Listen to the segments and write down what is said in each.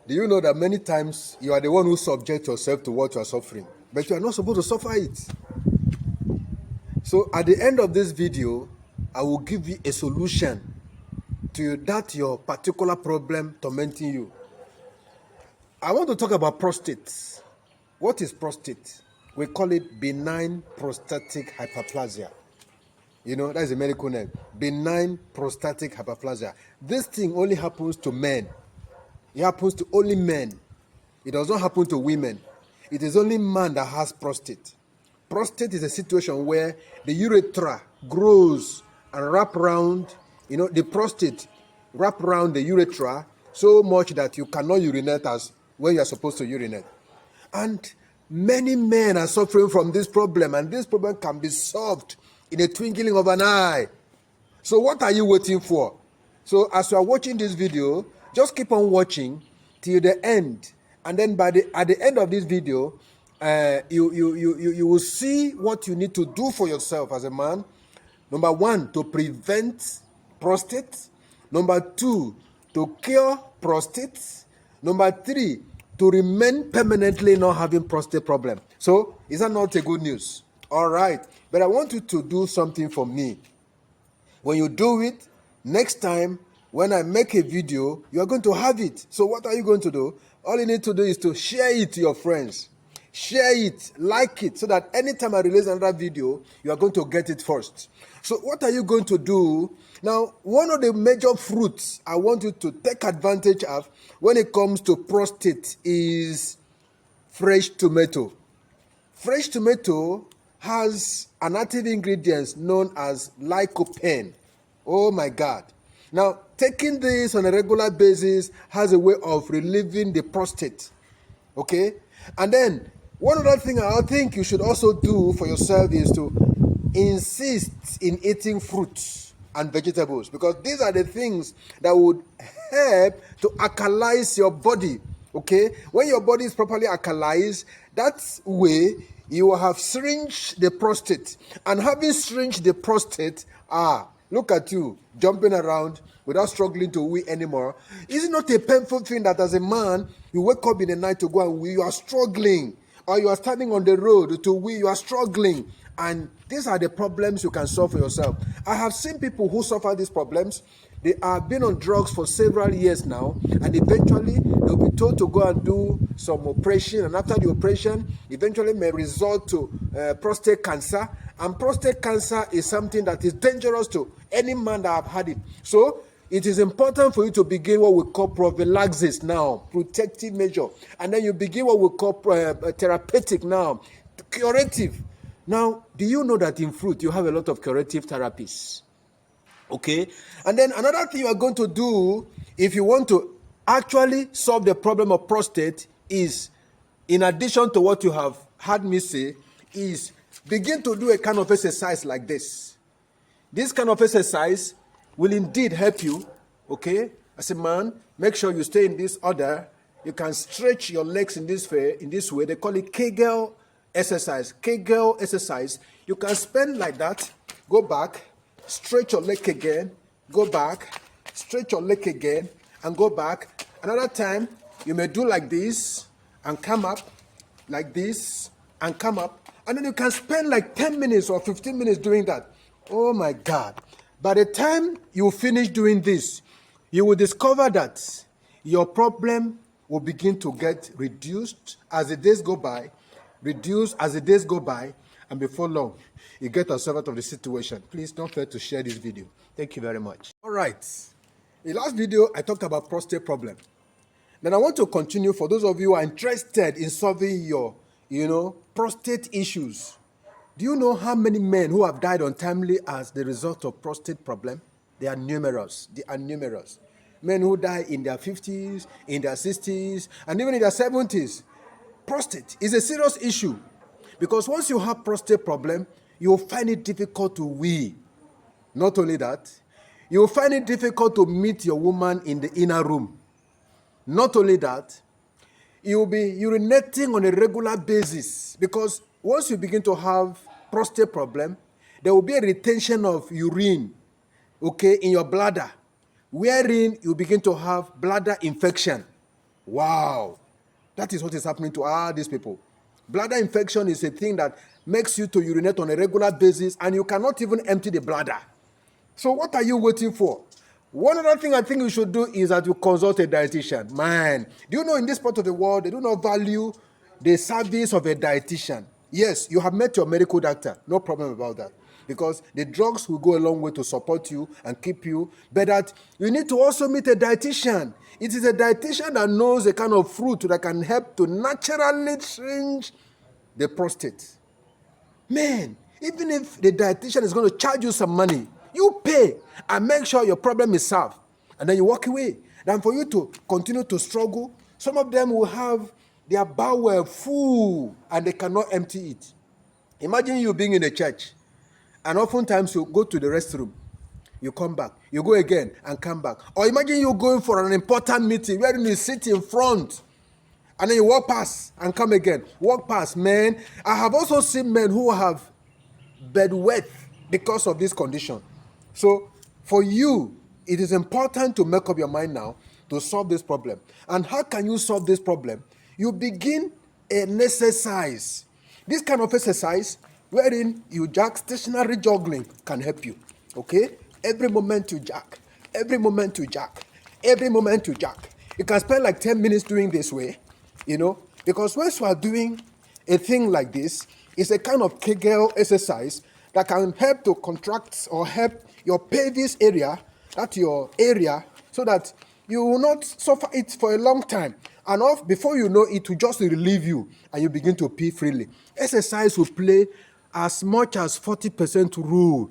Do you know that many times you are the one who subject yourself to what you are suffering, but you are not supposed to suffer it? So at the end of this video, I will give you a solution to that your particular problem tormenting you. I want to talk about prostate. What is prostate? We call it benign prostatic hyperplasia. You know, that's a medical name. Benign prostatic hyperplasia. This thing only happens to men. It happens to only men. It does not happen to women. It is only man that has prostate. Prostate is a situation where the urethra grows and wrap around, the prostate wrap around the urethra so much that you cannot urinate as when you are supposed to urinate. And many men are suffering from this problem, and this problem can be solved in a twinkling of an eye. So what are you waiting for? So as you are watching this video, just keep on watching till the end. And then at the end of this video, you will see what you need to do for yourself as a man. Number one, to prevent prostate. Number two, to cure prostate. Number three, to remain permanently not having prostate problem. So, is that not a good news? All right. But I want you to do something for me. When you do it, next time, when I make a video, you are going to have it. So what are you going to do? All you need to do is to share it to your friends. Share it, like it, so that anytime I release another video, you are going to get it first. So what are you going to do? Now, one of the major fruits I want you to take advantage of when it comes to prostate is fresh tomato. Fresh tomato has an active ingredient known as lycopene. Oh my God. Now, taking this on a regular basis has a way of relieving the prostate. Okay? And then, one other thing I think you should also do for yourself is to insist in eating fruits and vegetables, because these are the things that would help to alkalize your body. Okay? When your body is properly alkalized, that way you will have syringed the prostate. And having syringed the prostate, look at you jumping around without struggling to wee anymore. Is it not a painful thing that as a man, you wake up in the night to go and wee, you are struggling, or you are standing on the road to wee, you are struggling, and these are the problems you can solve for yourself. I have seen people who suffer these problems. They have been on drugs for several years now, and eventually they'll be told to go and do some operation, and after the operation, eventually may result to prostate cancer. And prostate cancer is something that is dangerous to any man that have had it. So it is important for you to begin what we call prophylaxis now, protective measure, and then you begin what we call therapeutic now, curative. Now, do you know that in fruit you have a lot of curative therapies? Okay, and then another thing you are going to do if you want to actually solve the problem of prostate is, in addition to what you have heard me say, is begin to do a kind of exercise like this. This kind of exercise will indeed help you. Okay, as a man, make sure you stay in this order. You can stretch your legs in this way. They call it Kegel exercise. Kegel exercise. You can spend like that. Go back. Stretch your leg again, go back, stretch your leg again, and go back. Another time, you may do like this, and come up, like this, and come up. And then you can spend like 10 minutes or 15 minutes doing that. Oh my God. By the time you finish doing this, you will discover that your problem will begin to get reduced as the days go by, and before long, you get yourself out of the situation. Please don't fail to share this video. Thank you very much. All right. In the last video, I talked about prostate problem. Then I want to continue for those of you who are interested in solving your, prostate issues. Do you know how many men who have died untimely as the result of prostate problem? They are numerous. Men who die in their 50s, in their 60s, and even in their 70s. Prostate is a serious issue. Because once you have prostate problem, you will find it difficult to wee. Not only that, you will find it difficult to meet your woman in the inner room. Not only that, you will be urinating on a regular basis, because once you begin to have prostate problem, there will be a retention of urine, in your bladder, wherein you begin to have bladder infection. Wow. That is what is happening to all these people. Bladder infection is a thing that makes you to urinate on a regular basis, and you cannot even empty the bladder. So what are you waiting for? One other thing I think you should do is that you consult a dietitian. Man, do you know in this part of the world, they do not value the service of a dietitian. Yes, you have met your medical doctor. No problem about that. Because the drugs will go a long way to support you and keep you. But that you need to also meet a dietitian. It is a dietitian that knows the kind of fruit that can help to naturally shrink the prostate. Man, even if the dietitian is going to charge you some money, you pay and make sure your problem is solved. And then you walk away. Then for you to continue to struggle, some of them will have their bowel full and they cannot empty it. Imagine you being in a church and oftentimes you go to the restroom, you come back, you go again and come back. Or imagine you going for an important meeting where you sit in front and then you walk past and come again. Walk past, man. I have also seen men who have bedwet because of this condition. So for you, it is important to make up your mind now to solve this problem. And how can you solve this problem? You begin an exercise. This kind of exercise wherein you jack, stationary juggling can help you. Okay? Every moment you jack. Every moment you jack. Every moment you jack. You can spend like 10 minutes doing this way. You know, because once you are doing a thing like this, it's a kind of Kegel exercise that can help to contract or help your pelvis area, that's your area, so that you will not suffer it for a long time. And before you know it will just relieve you and you begin to pee freely. Exercise will play as much as 40% role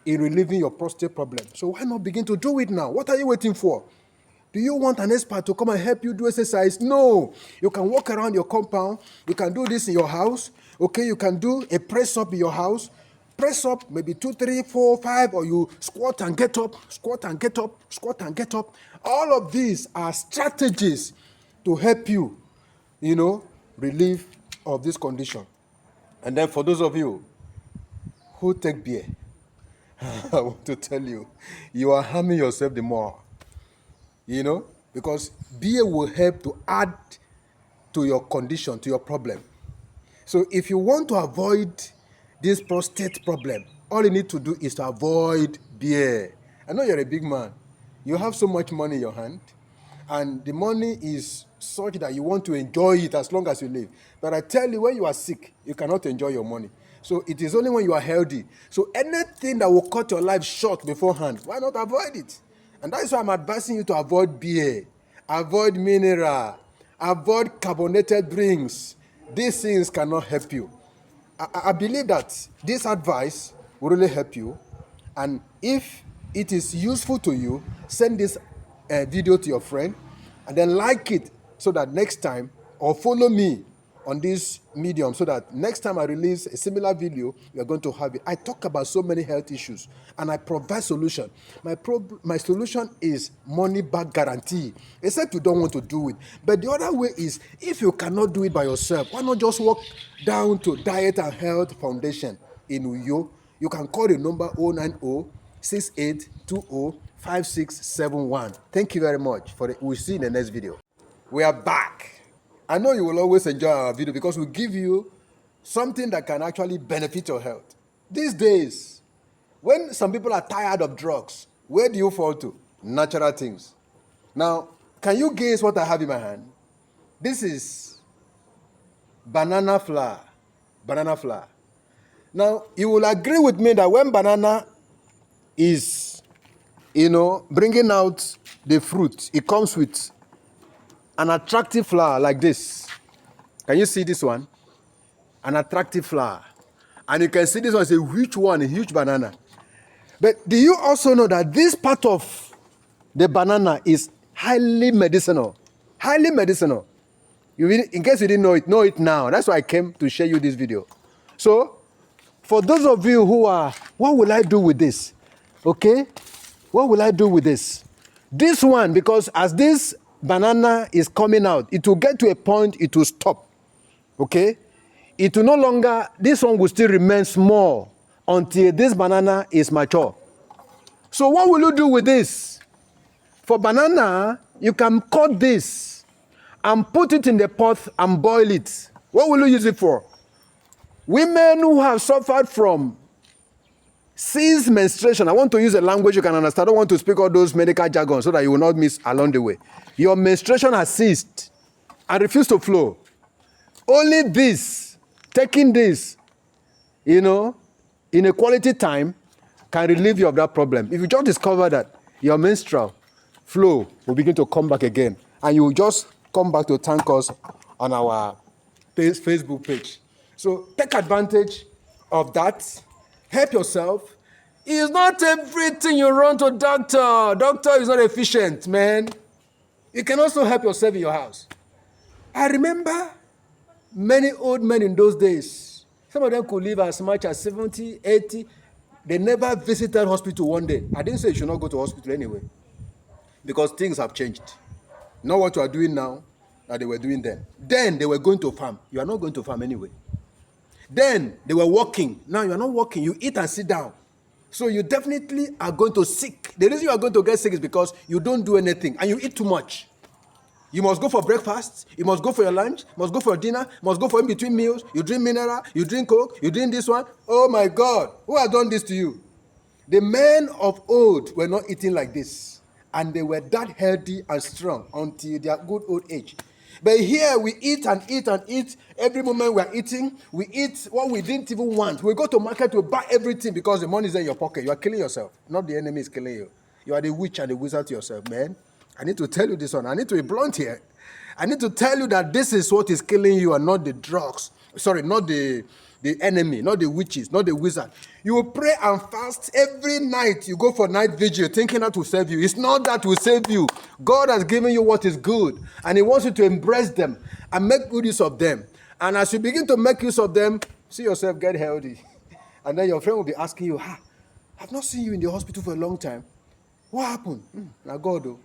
in relieving your prostate problem. So why not begin to do it now? What are you waiting for? Do you want an expert to come and help you do exercise? No. You can walk around your compound. You can do this in your house. Okay, you can do a press up in your house. Press up maybe 2, 3, 4, 5, or you squat and get up, squat and get up, squat and get up. All of these are strategies to help you, relieve of this condition. And then for those of you who take beer, I want to tell you, you are harming yourself the more. Because beer will help to add to your condition, to your problem. So if you want to avoid this prostate problem, all you need to do is to avoid beer. I know you're a big man. You have so much money in your hand, and the money is such that you want to enjoy it as long as you live. But I tell you, when you are sick, you cannot enjoy your money. So it is only when you are healthy. So anything that will cut your life short beforehand, why not avoid it? And that is why I'm advising you to avoid beer, avoid mineral, avoid carbonated drinks. These things cannot help you. I believe that this advice will really help you. And if it is useful to you, send this video to your friend and then like it so that next time, or follow me on this medium so that next time I release a similar video, you're going to have it. I talk about so many health issues and I provide solution. My solution is money back guarantee, except you don't want to do it. But the other way is, if you cannot do it by yourself, why not just walk down to Diet and Health Foundation in Uyo? You can call the number 090-6820-5671. Thank you very much. We'll see you in the next video. We are back. I know you will always enjoy our video because we give you something that can actually benefit your health. These days, when some people are tired of drugs, where do you fall to? Natural things. Now, can you guess what I have in my hand? This is banana flour. Banana flour. Now, you will agree with me that when banana is, bringing out the fruit, it comes with an attractive flower like this. Can you see this one? An attractive flower. And you can see this one is a huge banana. But do you also know that this part of the banana is highly medicinal? Highly medicinal. In case you didn't know it now. That's why I came to share you this video. So, for those of you who are, what will I do with this? Okay? What will I do with this? This one, because as this banana is coming out, it will get to a point, it will stop. Okay? It will no longer, this one will still remain small until this banana is mature. So what will you do with this? For banana, you can cut this and put it in the pot and boil it. What will you use it for? Women who have suffered from ceased menstruation. I want to use a language you can understand. I don't want to speak all those medical jargon so that you will not miss along the way. Your menstruation has ceased and refused to flow. Only this, taking this, in a quality time, can relieve you of that problem. If you just discover that your menstrual flow will begin to come back again, and you will just come back to thank us on our Facebook page. So take advantage of that. Help yourself. It's not everything you run to doctor. Doctor is not efficient, man. You can also help yourself in your house. I remember many old men in those days. Some of them could live as much as 70, 80. They never visited hospital one day. I didn't say you should not go to hospital anyway, because things have changed. Not what you are doing now that they were doing then. Then they were going to farm. You are not going to farm anyway. Then they were walking. Now you are not walking. You eat and sit down. So you definitely are going to sick. The reason you are going to get sick is because you don't do anything and you eat too much. You must go for breakfast. You must go for your lunch. You must go for your dinner. You must go for in between meals. You drink mineral. You drink Coke. You drink this one. Oh my God. Who has done this to you? The men of old were not eating like this. And they were that healthy and strong until their good old age. But here we eat and eat and eat. Every moment we are eating, we eat what we didn't even want. We go to market to buy everything because the money is in your pocket. You are killing yourself. Not the enemy is killing you. You are the witch and the wizard to yourself, man. I need to tell you this one. I need to be blunt here. I need to tell you that this is what is killing you and not the drugs. Sorry, not the enemy, not the witches, not the wizard. You will pray and fast every night. You go for night vigil thinking that will save you. It's not that will save you. God has given you what is good, and He wants you to embrace them and make good use of them. And as you begin to make use of them, see yourself get healthy. And then your friend will be asking you, I've not seen you in the hospital for a long time. What happened? Now God, though.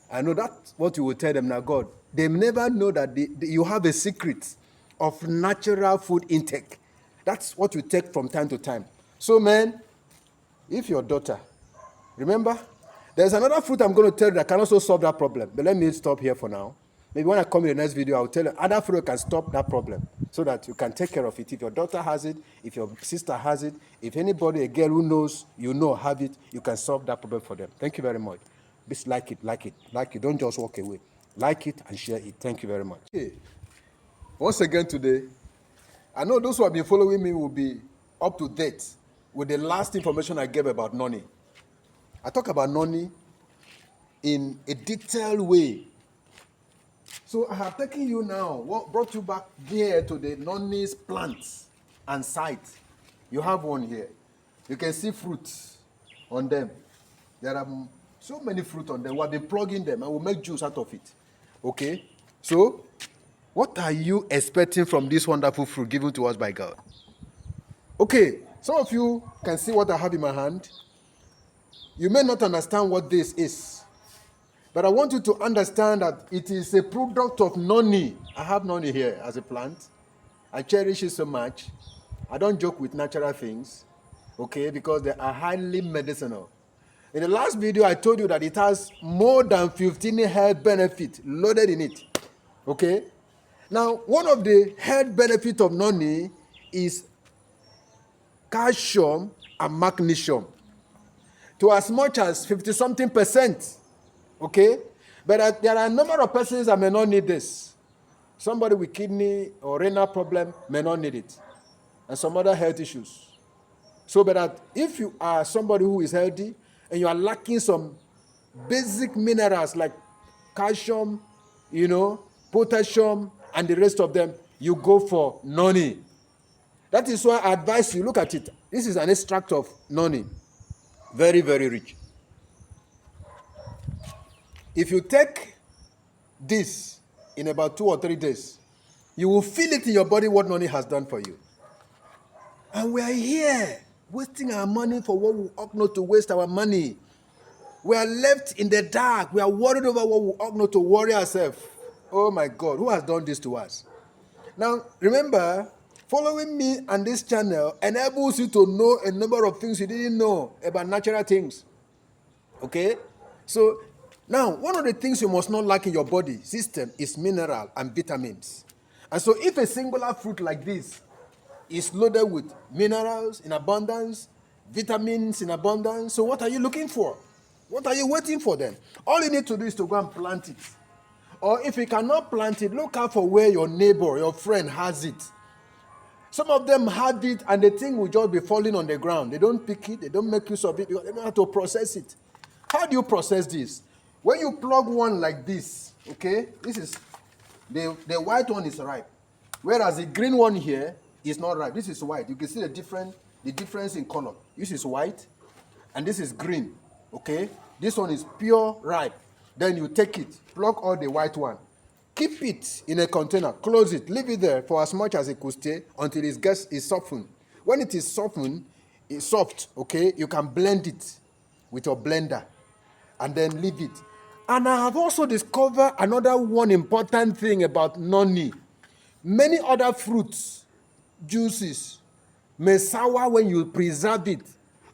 I know that's what you will tell them, now God. They never know that you have a secret of natural food intake. That's what you take from time to time. So, man, if your daughter, remember, there's another fruit I'm going to tell you that can also solve that problem. But let me stop here for now. Maybe when I come in the next video, I'll tell you other fruit can stop that problem so that you can take care of it. If your daughter has it, if your sister has it, if anybody, a girl who knows, have it, you can solve that problem for them. Thank you very much. Just like it. Don't just walk away. Like it and share it. Thank you very much. Okay. Once again today, I know those who have been following me will be up to date with the last information I gave about noni. I talk about noni in a detailed way. So I have taken you now, what brought you back here to the noni's plants and site. You have one here. You can see fruits on them. There are so many fruit on them. We'll be plugging them and we'll make juice out of it. Okay? So, what are you expecting from this wonderful fruit given to us by God? Okay, some of you can see what I have in my hand. You may not understand what this is, but I want you to understand that it is a product of noni. I have noni here as a plant. I cherish it so much. I don't joke with natural things, okay, because they are highly medicinal. In the last video, I told you that it has more than 15 health benefits loaded in it, okay? Now, one of the health benefits of noni is calcium and magnesium to as much as 50-something%, okay? But there are a number of persons that may not need this. Somebody with kidney or renal problem may not need it, and some other health issues. So, but that if you are somebody who is healthy and you are lacking some basic minerals like calcium, potassium, and the rest of them, you go for noni. That is why I advise you, look at it. This is an extract of noni. Very, very rich. If you take this in about 2 or 3 days, you will feel it in your body what noni has done for you. And we are here wasting our money for what we ought not to waste our money. We are left in the dark. We are worried over what we ought not to worry ourselves. Oh my God, who has done this to us? Now, remember, following me on this channel enables you to know a number of things you didn't know about natural things. Okay? So, Now, one of the things you must not lack in your body system is mineral and vitamins. And so if a singular fruit like this is loaded with minerals in abundance, vitamins in abundance, so what are you looking for? What are you waiting for then? All you need to do is to go and plant it. Or if you cannot plant it, look out for where your neighbor, your friend has it. Some of them have it and the thing will just be falling on the ground. They don't pick it, they don't make use of it because they don't know how to process it. How do you process this? When you plug one like this, okay, this is, the white one is ripe. Whereas the green one here is not ripe. This is white. You can see the difference in color. This is white and this is green, okay? This one is pure ripe. Then you take it, plug all the white one. Keep it in a container, close it, leave it there for as much as it could stay until it gets softened. When it is softened, it's soft, okay, you can blend it with your blender and then leave it. And I have also discovered another one important thing about noni. Many other fruits, juices, may sour when you preserve it,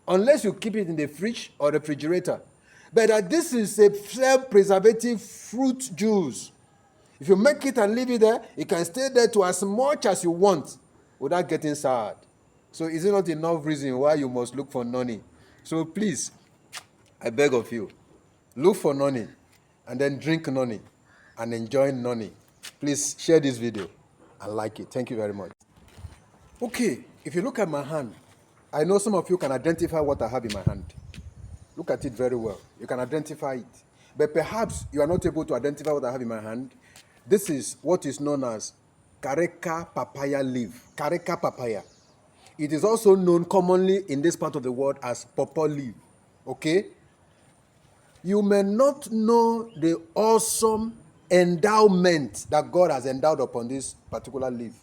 unless you keep it in the fridge or refrigerator. But this is a self-preservative fruit juice. If you make it and leave it there, it can stay there to as much as you want without getting sour. So is it not enough reason why you must look for noni? So please, I beg of you, look for noni and then drink noni and enjoy noni. Please share this video and like it. Thank you very much. Okay, if you look at my hand, I know some of you can identify what I have in my hand. Look at it very well. You can identify it. But perhaps you are not able to identify what I have in my hand. This is what is known as Careca papaya leaf. Careca papaya. It is also known commonly in this part of the world as pawpaw leaf. Okay? You may not know the awesome endowment that God has endowed upon this particular leaf.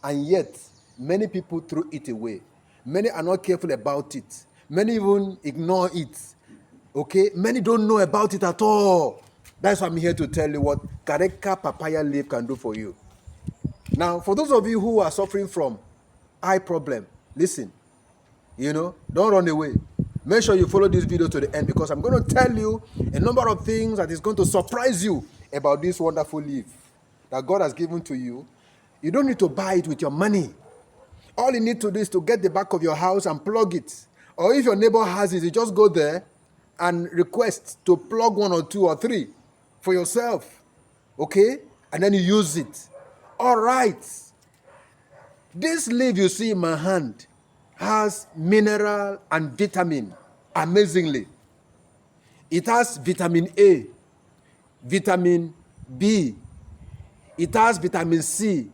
And yet, many people threw it away. Many are not careful about it. Many even ignore it. Okay? Many don't know about it at all. That's why I'm here to tell you what Careca papaya leaf can do for you. Now, for those of you who are suffering from eye problem, listen. Don't run away. Make sure you follow this video to the end because I'm going to tell you a number of things that is going to surprise you about this wonderful leaf that God has given to you. You don't need to buy it with your money. All you need to do is to get the back of your house and plug it. Or if your neighbor has it, you just go there and request to plug 1 or 2 or 3 for yourself. Okay? And then you use it. All right. This leaf you see in my hand has mineral and vitamin, amazingly. It has vitamin A, vitamin B, it has vitamin C,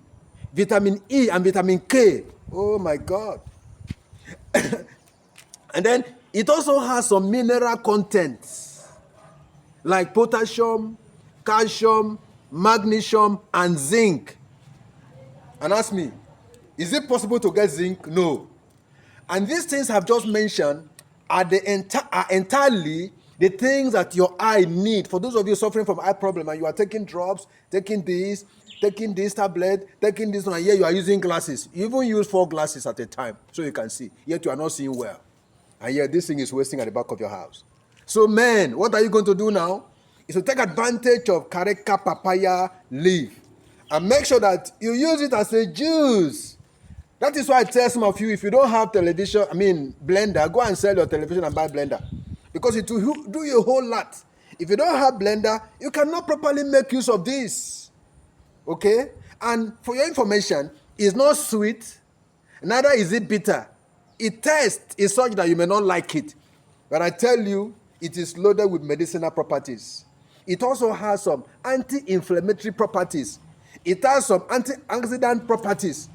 vitamin E, and vitamin K. Oh my God. And then it also has some mineral contents like potassium, calcium, magnesium, and zinc. And ask me, is it possible to get zinc? No. And these things I've just mentioned are entirely the things that your eye need. For those of you suffering from eye problem and you are taking drops, taking this tablet, taking this one, and here you are using glasses. You even use 4 glasses at a time so you can see. Yet you are not seeing well. And yet this thing is wasting at the back of your house. So men, what are you going to do now? Is to take advantage of Careca papaya leaf. And make sure that you use it as a juice. That is why I tell some of you, if you don't have blender, go and sell your television and buy blender. Because it will do you a whole lot. If you don't have blender, you cannot properly make use of this. Okay? And for your information, it's not sweet, neither is it bitter. Its taste is such that you may not like it. But I tell you, it is loaded with medicinal properties. It also has some anti-inflammatory properties. It has some antioxidant properties.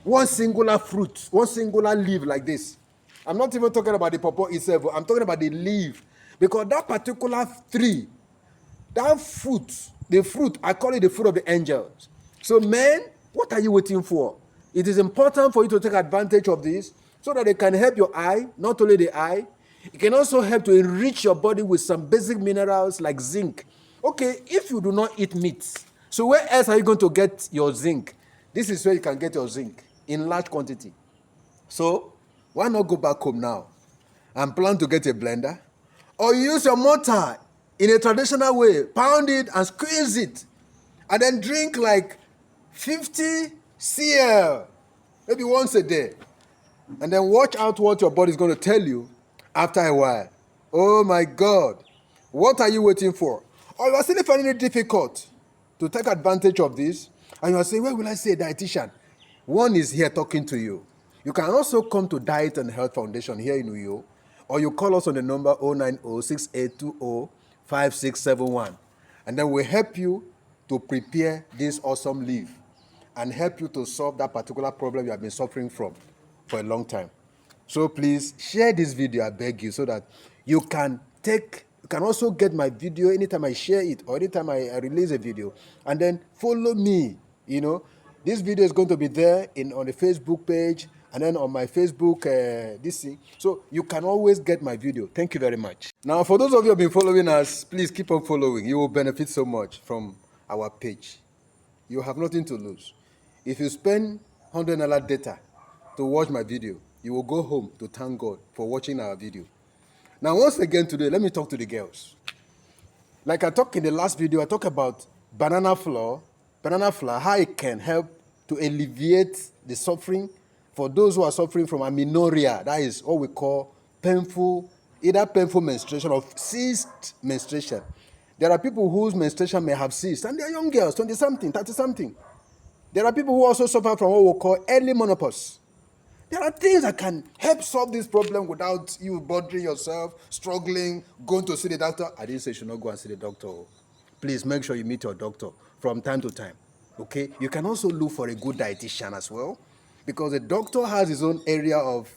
One singular fruit, one singular leaf like this. I'm not even talking about the pawpaw itself. I'm talking about the leaf. Because that particular tree, that fruit, the fruit, I call it the fruit of the angels. So men, what are you waiting for? It is important for you to take advantage of this so that it can help your eye, not only the eye. It can also help to enrich your body with some basic minerals like zinc. Okay, if you do not eat meat, so where else are you going to get your zinc? This is where you can get your zinc in large quantity. So, why not go back home now and plan to get a blender? Or use your mortar in a traditional way. Pound it and squeeze it. And then drink like 50 cl, maybe once a day. And then watch out what your body is going to tell you after a while. Oh my God. What are you waiting for? Or you are still finding it difficult to take advantage of this, and you are saying, where will I see a dietitian? One is here talking to you. You can also come to Diet and Health Foundation here in Uyo, or you call us on the number 090-6820-5671. And then we'll help you to prepare this awesome leaf and help you to solve that particular problem you have been suffering from for a long time. So please share this video, I beg you, so that you can also get my video anytime I share it or anytime I release a video. And then follow me. This video is going to be there on the Facebook page and then on my Facebook, this thing. So you can always get my video. Thank you very much. Now, for those of you who have been following us, please keep on following. You will benefit so much from our page. You have nothing to lose. If you spend $100 data to watch my video, you will go home to thank God for watching our video. Now, once again today, let me talk to the girls. Like I talked in the last video, I talked about banana flour, how it can help to alleviate the suffering for those who are suffering from amenorrhea. That is what we call either painful menstruation or ceased menstruation. There are people whose menstruation may have ceased, and they are young girls, 20-something, 30-something. There are people who also suffer from what we call early menopause. There are things that can help solve this problem without you bothering yourself, struggling, going to see the doctor. I didn't say you should not go and see the doctor. Please make sure you meet your doctor from time to time. Okay? You can also look for a good dietitian as well, because the doctor has his own area of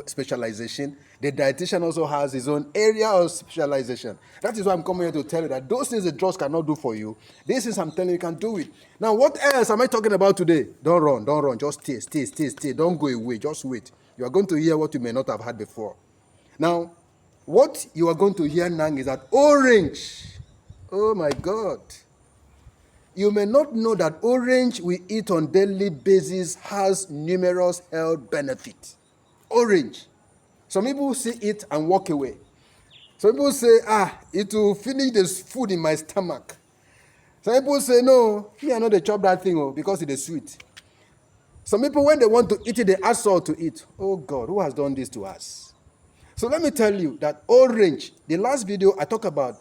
specialization. The dietitian also has his own area of specialization. That is why I'm coming here to tell you that those things the drugs cannot do for you, this is I'm telling you can do it. Now, what else am I talking about today? Don't run. Just stay. Don't go away. Just wait. You are going to hear what you may not have had before. Now, what you are going to hear now is that orange. Oh my God. You may not know that orange we eat on daily basis has numerous health benefits. Orange. Some people see it and walk away. Some people say, it will finish the food in my stomach. Some people say, no, me I know they chop that thing because it is sweet. Some people, when they want to eat it, they ask salt to eat. Oh God, who has done this to us? So let me tell you that orange, the last video I talked about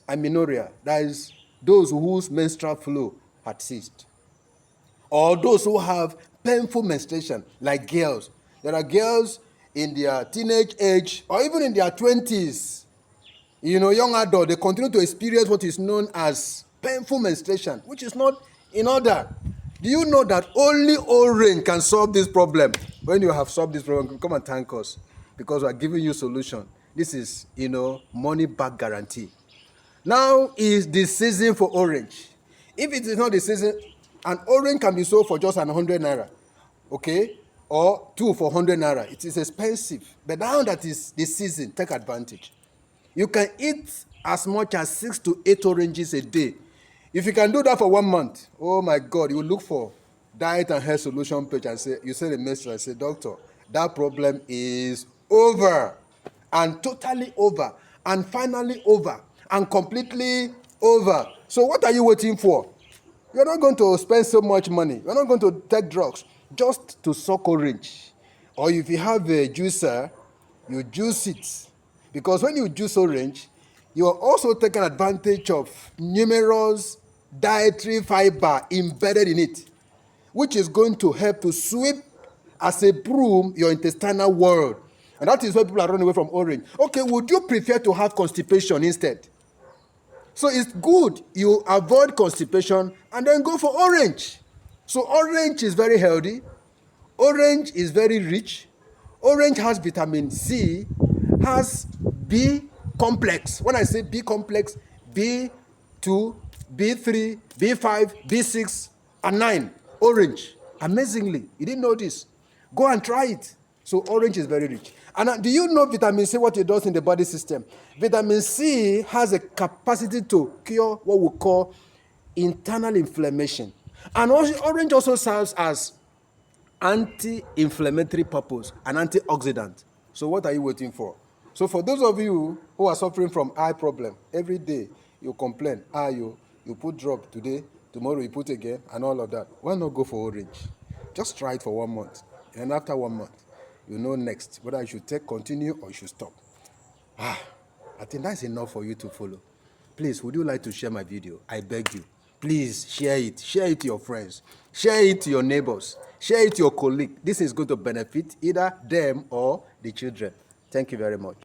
amenorrhea, that is those whose menstrual flow had ceased. Or those who have painful menstruation, like girls. There are girls in their teenage age or even in their 20s, young adult, they continue to experience what is known as painful menstruation, which is not in order. Do you know that only orange can solve this problem? When you have solved this problem, come and thank us because we are giving you solution. This is, money back guarantee. Now is the season for orange. If it is not the season, an orange can be sold for just 100 naira, okay? Or 2 for 100 naira. It is expensive. But now that is the season, take advantage. You can eat as much as 6 to 8 oranges a day. If you can do that for 1 month, oh my God, you will look for Diet and Health Solution page and say, you say the message and say, doctor, that problem is over. And totally over. And finally over. And completely over. So what are you waiting for? You're not going to spend so much money. You're not going to take drugs just to suck orange. Or if you have a juicer, you juice it. Because when you juice orange, you are also taking advantage of numerous dietary fiber embedded in it, which is going to help to sweep as a broom your intestinal world. And that is why people are running away from orange. Okay, would you prefer to have constipation instead? So it's good you avoid constipation and then go for orange. So orange is very healthy. Orange is very rich. Orange has vitamin C, has B complex. When I say B complex, B2, B3, B5, B6, and 9. Orange. Amazingly. You didn't know this. Go and try it. So orange is very rich. And do you know vitamin C, what it does in the body system? Vitamin C has a capacity to cure what we call internal inflammation. And orange also serves as anti-inflammatory purpose, an antioxidant. So what are you waiting for? So for those of you who are suffering from eye problem, every day you complain, you put drop today, tomorrow you put again, and all of that. Why not go for orange? Just try it for 1 month. And after 1 month, you know next whether you should continue or you should stop. I think that's enough for you to follow. Please, would you like to share my video? I beg you. Please share it. Share it to your friends. Share it to your neighbors. Share it to your colleague. This is going to benefit either them or the children. Thank you very much.